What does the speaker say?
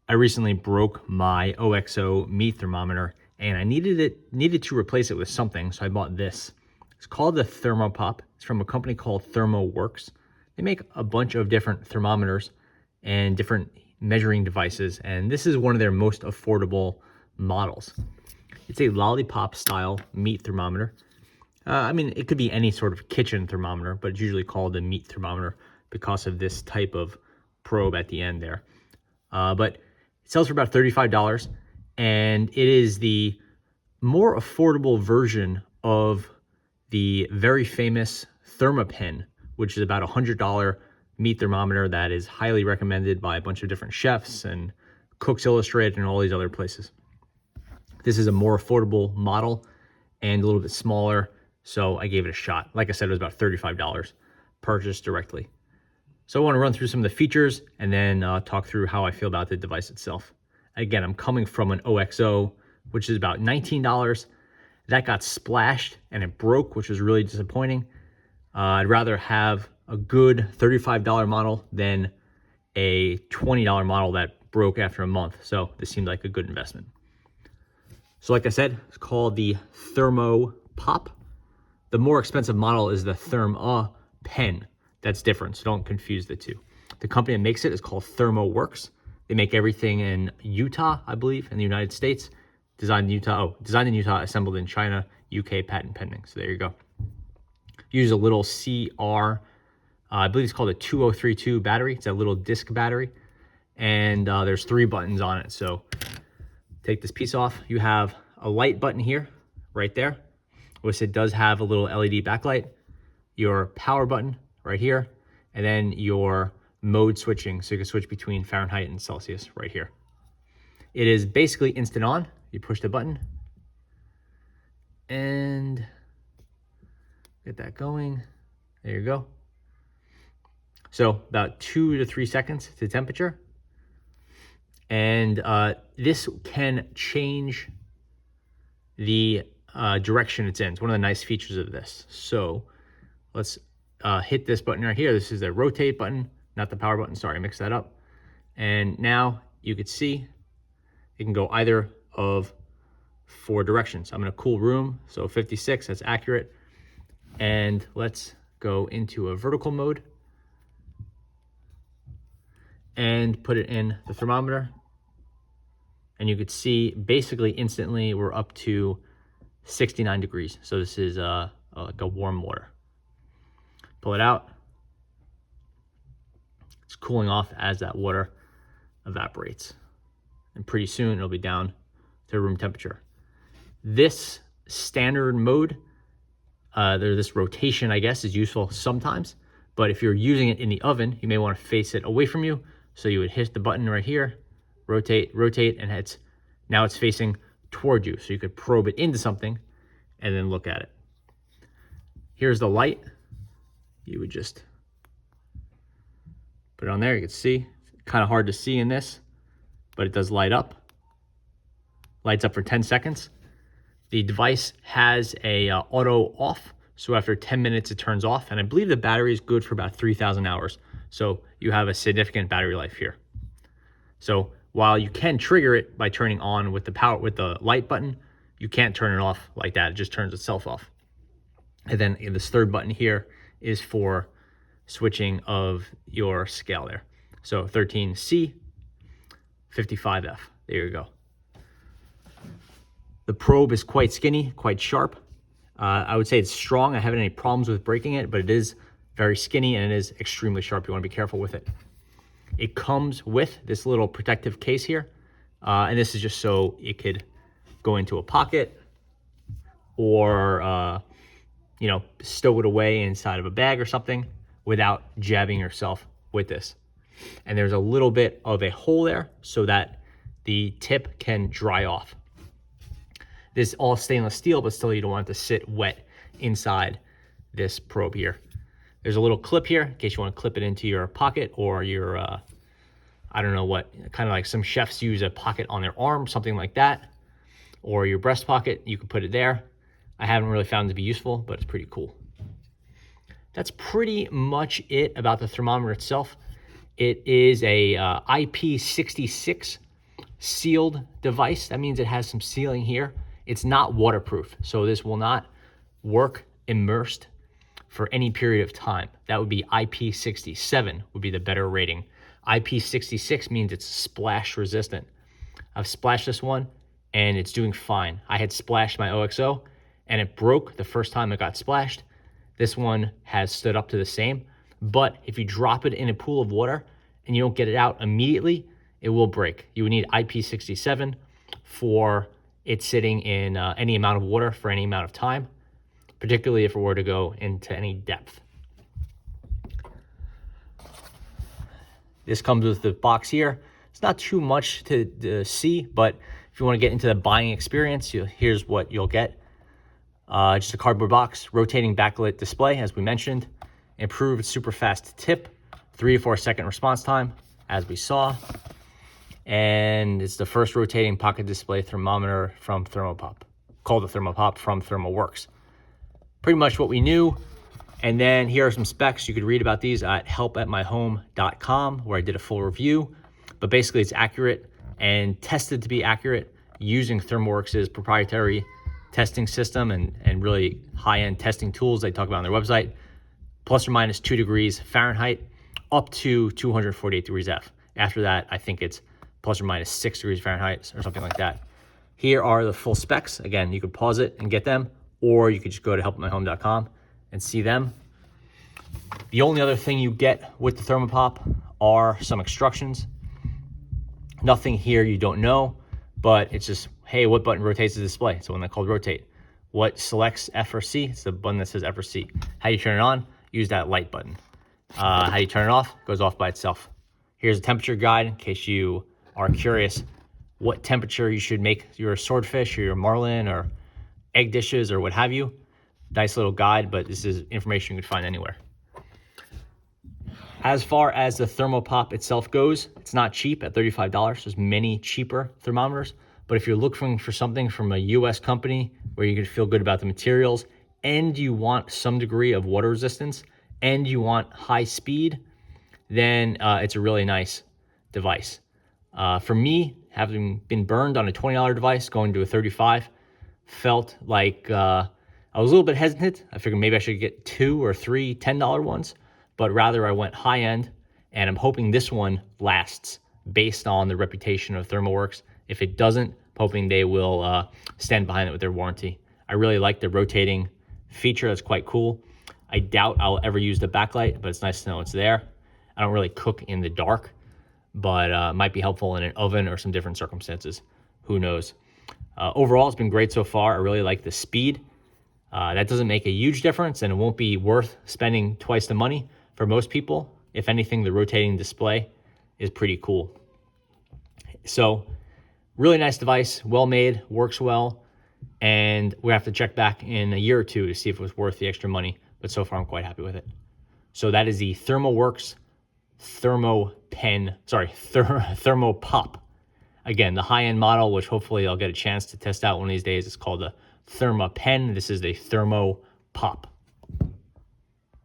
I recently broke my OXO meat thermometer and I needed to replace it with something, so I bought this. It's called the Thermopop. It's from a company called Thermoworks. They make a bunch of different thermometers and different measuring devices, and this is one of their most affordable models. It's a lollipop-style meat thermometer. I mean, it could be any sort of kitchen thermometer, but it's usually called a meat thermometer because of this type of probe at the end there. But it sells for about $35, and it is the more affordable version of the very famous Thermopen, which is about $100 meat thermometer that is highly recommended by a bunch of different chefs and Cooks Illustrated and all these other places. This is a more affordable model and a little bit smaller, so I gave it a shot. Like I said, it was about $35 purchased directly. So I want to run through some of the features and then talk through how I feel about the device itself. Again, I'm coming from an OXO, which is about $19. That got splashed and it broke, which was really disappointing. I'd rather have a good $35 model than a $20 model that broke after a month. So this seemed like a good investment. So like I said, it's called the Thermopop. The more expensive model is the Thermopen. That's different, so don't confuse the two. The company that makes it is called Thermaworks. They make everything in Utah, I believe, in the United States. Designed in Utah, assembled in China, UK, patent pending. So there you go. Use a little CR, I believe it's called a 2032 battery. It's a little disc battery. And there's 3 buttons on it. So take this piece off. You have a light button here, right there, which it does have a little LED backlight. Your power button right here, and then your mode switching, so you can switch between Fahrenheit and Celsius right here. It is basically instant on. You push the button and get that going. There you go. So about 2 to 3 seconds to temperature. And this can change the direction it's in. It's one of the nice features of this. So let's hit this button right here. This is the rotate button, not the power button. Sorry, I mixed that up. And now you can see it can go either of 4 directions. I'm in a cool room, so 56, that's accurate. And let's go into a vertical mode and put it in the thermometer. And you could see basically instantly we're up to 69 degrees. So this is like a warm water. Pull it out. It's cooling off as that water evaporates. And pretty soon it'll be down to room temperature. This standard mode, this rotation, I guess, is useful sometimes. But if you're using it in the oven, you may want to face it away from you. So you would hit the button right here, rotate, and now it's facing toward you. So you could probe it into something and then look at it. Here's the light. You would just put it on there. You can see, it's kind of hard to see in this, but it does light up. Lights up for 10 seconds. The device has a auto off. So after 10 minutes, it turns off. And I believe the battery is good for about 3,000 hours. So you have a significant battery life here. So while you can trigger it by turning on with the light button, you can't turn it off like that. It just turns itself off. And then this third button here is for switching of your scale there. So 13C, 55F. There you go. The probe is quite skinny, quite sharp. I would say it's strong. I haven't had any problems with breaking it, but it is very skinny and it is extremely sharp. You want to be careful with it. It comes with this little protective case here. And this is just so it could go into a pocket or, stow it away inside of a bag or something without jabbing yourself with this. And there's a little bit of a hole there so that the tip can dry off. This is all stainless steel, but still you don't want it to sit wet inside this probe here. There's a little clip here in case you want to clip it into your pocket or your, I don't know what, kind of like some chefs use a pocket on their arm, something like that, or your breast pocket. You can put it there. I haven't really found it to be useful, but it's pretty cool. That's pretty much it about the thermometer itself. It is a IP66 sealed device. That means it has some sealing here. It's not waterproof, so this will not work immersed for any period of time. That would be IP67 would be the better rating. IP66 means it's splash resistant. I've splashed this one and it's doing fine. I had splashed my OXO and it broke the first time it got splashed. This one has stood up to the same, but if you drop it in a pool of water and you don't get it out immediately, it will break. You would need IP67 for it sitting in any amount of water for any amount of time, particularly if it were to go into any depth. This comes with the box here. It's not too much to see, but if you want to get into the buying experience, here's what you'll get. Just a cardboard box, rotating backlit display, as we mentioned, improved super fast tip, 3 to 4 second response time, as we saw. And it's the first rotating pocket display thermometer from Thermopop, called the Thermopop from Thermaworks. Pretty much what we knew. And then here are some specs. You could read about these at helpatmyhome.com, where I did a full review. But basically it's accurate and tested to be accurate using Thermaworks' proprietary testing system and really high-end testing tools they talk about on their website. Plus or minus 2 degrees Fahrenheit up to 248 degrees F. After that, I think it's plus or minus 6 degrees Fahrenheit or something like that. Here are the full specs. Again, you could pause it and get them, or you could just go to helpatmyhome.com and see them. The only other thing you get with the Thermopop are some instructions. Nothing here you don't know, but it's just, hey, what button rotates the display? It's the one that's called rotate. What selects F or C? It's the button that says F or C. How you turn it on? Use that light button. How you turn it off? Goes off by itself. Here's a temperature guide in case you are curious what temperature you should make your swordfish or your marlin or egg dishes or what have you. Nice little guide, but this is information you can find anywhere. As far as the Thermopop itself goes, it's not cheap at $35. There's many cheaper thermometers, but if you're looking for something from a US company where you can feel good about the materials and you want some degree of water resistance and you want high speed, then it's a really nice device. For me, having been burned on a $20 device, going to a $35, felt like I was a little bit hesitant. I figured maybe I should get 2 or 3 $10 ones, but rather I went high end, and I'm hoping this one lasts based on the reputation of Thermaworks. If it doesn't, I'm hoping they will stand behind it with their warranty. I really like the rotating feature. That's quite cool. I doubt I'll ever use the backlight, but it's nice to know it's there. I don't really cook in the dark, but might be helpful in an oven or some different circumstances. Who knows? Overall, it's been great so far. I really like the speed. That doesn't make a huge difference, and it won't be worth spending twice the money for most people. If anything, the rotating display is pretty cool. So, really nice device, well made, works well, and we have to check back in a year or two to see if it was worth the extra money, but so far I'm quite happy with it. So that is the Thermaworks Thermopop. Again, the high-end model, which hopefully I'll get a chance to test out one of these days, is called the Thermopen. This is the Thermopop.